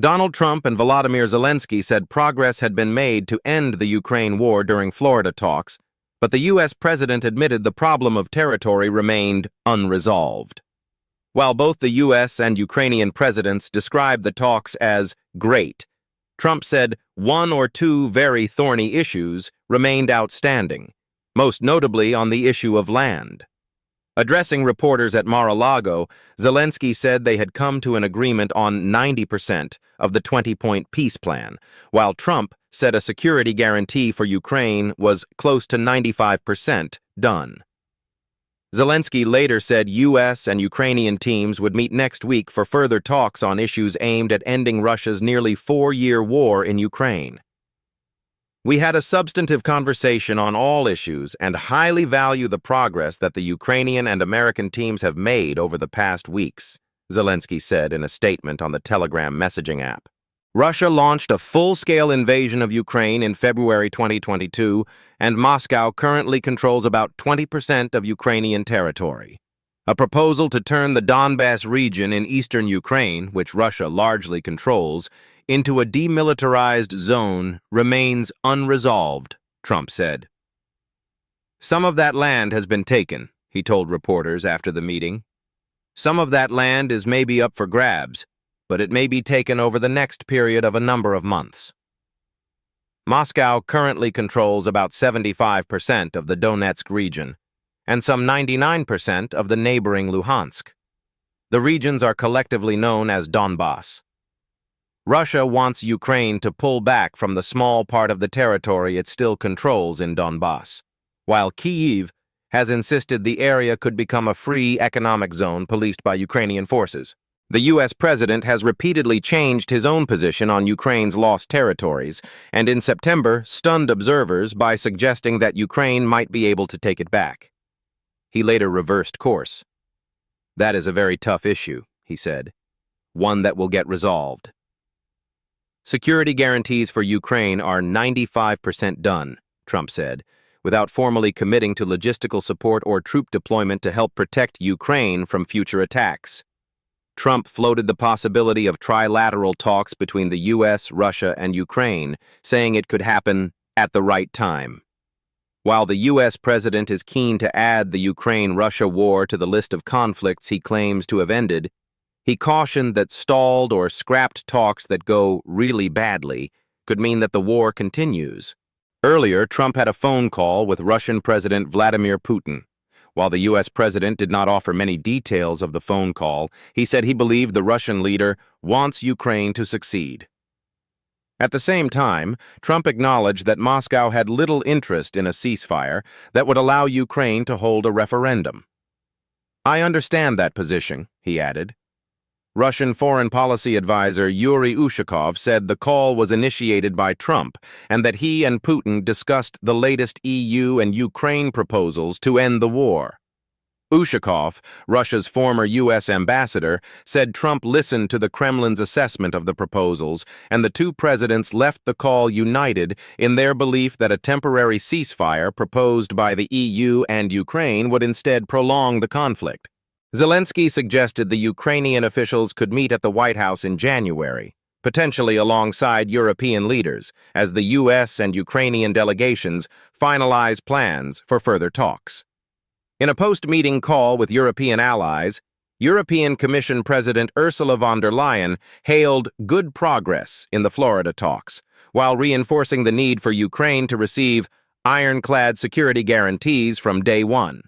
Donald Trump and Volodymyr Zelensky said progress had been made to end the Ukraine war during Florida talks, but the U.S. president admitted the problem of territory remained unresolved. While both the U.S. and Ukrainian presidents described the talks as great, Trump said one or two very thorny issues remained outstanding, most notably on the issue of land. Addressing reporters at Mar-a-Lago, Zelensky said they had come to an agreement on 90% of the 20-point peace plan, while Trump said a security guarantee for Ukraine was close to 95% done. Zelensky later said U.S. and Ukrainian teams would meet next week for further talks on issues aimed at ending Russia's nearly 4-year war in Ukraine. "We had a substantive conversation on all issues and highly value the progress that the Ukrainian and American teams have made over the past weeks," Zelensky said in a statement on the Telegram messaging app. Russia launched a full-scale invasion of Ukraine in February 2022, and Moscow currently controls about 20% of Ukrainian territory. A proposal to turn the Donbas region in eastern Ukraine, which Russia largely controls, into a demilitarized zone remains unresolved, Trump said. "Some of that land has been taken," he told reporters after the meeting. "Some of that land is maybe up for grabs, but it may be taken over the next period of a number of months." Moscow currently controls about 75% of the Donetsk region and some 99% of the neighboring Luhansk. The regions are collectively known as Donbas. Russia wants Ukraine to pull back from the small part of the territory it still controls in Donbas, while Kyiv has insisted the area could become a free economic zone policed by Ukrainian forces. The U.S. president has repeatedly changed his own position on Ukraine's lost territories, and in September stunned observers by suggesting that Ukraine might be able to take it back. He later reversed course. "That is a very tough issue," he said, "one that will get resolved." Security guarantees for Ukraine are 95% done, Trump said, without formally committing to logistical support or troop deployment to help protect Ukraine from future attacks. Trump floated the possibility of trilateral talks between the U.S., Russia, and Ukraine, saying it could happen at the right time. While the U.S. president is keen to add the Ukraine-Russia war to the list of conflicts he claims to have ended, he cautioned that stalled or scrapped talks that go really badly could mean that the war continues. Earlier, Trump had a phone call with Russian President Vladimir Putin. While the U.S. president did not offer many details of the phone call, he said he believed the Russian leader wants Ukraine to succeed. At the same time, Trump acknowledged that Moscow had little interest in a ceasefire that would allow Ukraine to hold a referendum. "I understand that position," he added. Russian foreign policy advisor Yuri Ushakov said the call was initiated by Trump and that he and Putin discussed the latest EU and Ukraine proposals to end the war. Ushakov, Russia's former U.S. ambassador, said Trump listened to the Kremlin's assessment of the proposals, and the two presidents left the call united in their belief that a temporary ceasefire proposed by the EU and Ukraine would instead prolong the conflict. Zelensky suggested the Ukrainian officials could meet at the White House in January, potentially alongside European leaders, as the U.S. and Ukrainian delegations finalize plans for further talks. In a post-meeting call with European allies, European Commission President Ursula von der Leyen hailed good progress in the Florida talks, while reinforcing the need for Ukraine to receive ironclad security guarantees from day one.